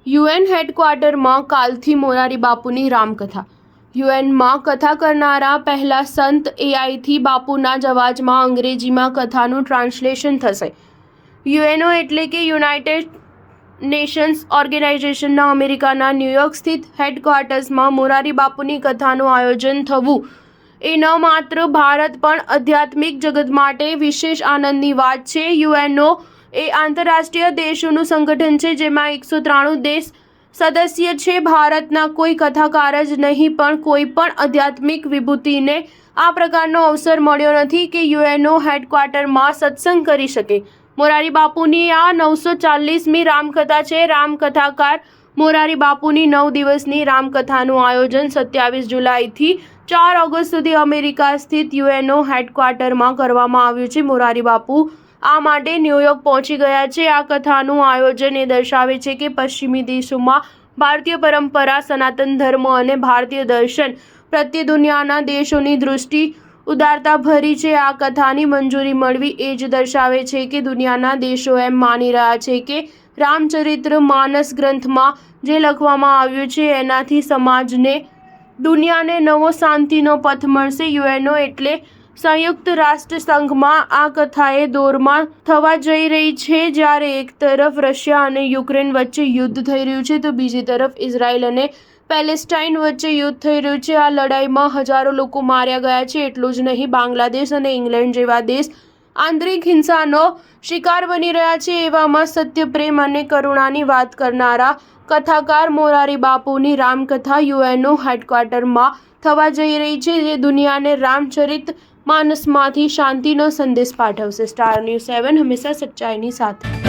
UN હેડક્વાર્ટરમાં કાલથી મોરારી બાપુની રામકથા। યુએનમાં કથા કરનારા પહેલા સંત એઆઈથી બાપુના જ અવાજમાં અંગ્રેજીમાં કથાનું ટ્રાન્સલેશન થશે। યુએનઓ એટલે કે યુનાઇટેડ નેશન્સ ઓર્ગેનાઇઝેશનના અમેરિકાના ન્યૂયોર્ક સ્થિત હેડક્વાર્ટર્સમાં મોરારી બાપુની કથાનું આયોજન થવું એ ન માત્ર ભારત પણ આધ્યાત્મિક જગત માટે વિશેષ આનંદની વાત છે। યુએનઓ એ આંતરરાષ્ટ્રીય દેશોનું સંગઠન છે જેમાં 193 દેશ સદસ્ય છે। ભારતના કોઈ કથાકાર જ નહીં પણ કોઈ પણ આધ્યાત્મિક વિભૂતિને આ પ્રકારનો અવસર મળ્યો નથી કે યુએનઓ હેડક્વાર્ટરમાં સત્સંગ કરી શકે। મોરારી બાપુની આ 940મી રામકથા છે। રામકથાકાર મોરારી બાપુની 9 દિવસની રામકથાનું આયોજન 27 જુલાઈથી 4 ઓગસ્ટ સુધી અમેરિકા સ્થિત યુએનઓ હેડક્વાર્ટરમાં કરવામાં આવ્યું છે। મોરારી બાપુ આ માટે ન્યૂયોર્ક પહોંચી ગયા છે। આ કથાનું આયોજન એ દર્શાવે છે કે પશ્ચિમી દેશોમાં ભારતીય પરંપરા, સનાતન ધર્મ અને ભારતીય દર્શન પ્રત્યે દુનિયાના દેશોની દૃષ્ટિ ઉદારતાભરી છે। આ કથાની મંજૂરી મળવી એ જ દર્શાવે છે કે દુનિયાના દેશો એમ માની રહ્યા છે કે રામચરિત્ર માનસ ગ્રંથમાં જે લખવામાં આવ્યું છે એનાથી સમાજને, દુનિયાને નવો શાંતિનો પથ મળશે। યુએનઓ એટલે સંયુક્ત રાષ્ટ્ર સંઘમાં આ કથાએ દોરમાં થવા જઈ રહી છે। જ્યારે એક તરફ રશિયા અને યુક્રેન વચ્ચે યુદ્ધ થઈ રહ્યું છે તો બીજી તરફ ઇઝરાયલ અને પેલેસ્ટાઇન વચ્ચે યુદ્ધ થઈ રહ્યું છે। આ લડાઈમાં હજારો લોકો માર્યા ગયા છે। એટલું જ નહીં, બાંગ્લાદેશ અને ઇંગ્લેન્ડ જેવા દેશ આંતરિક હિંસાનો શિકાર બની રહ્યા છે। એવામાં સત્ય, પ્રેમ અને કરુણાની વાત કરનારા કથાકાર મોરારી બાપુની રામકથા યુએનઓ હેડક્વાર્ટરમાં થવા જઈ રહી છે જે દુનિયાને રામચરિત માનસમાંથી શાંતિનો સંદેશ પાઠવશે। સ્ટાર ન્યૂઝ 7 હંમેશા સચ્ચાઈની સાથે।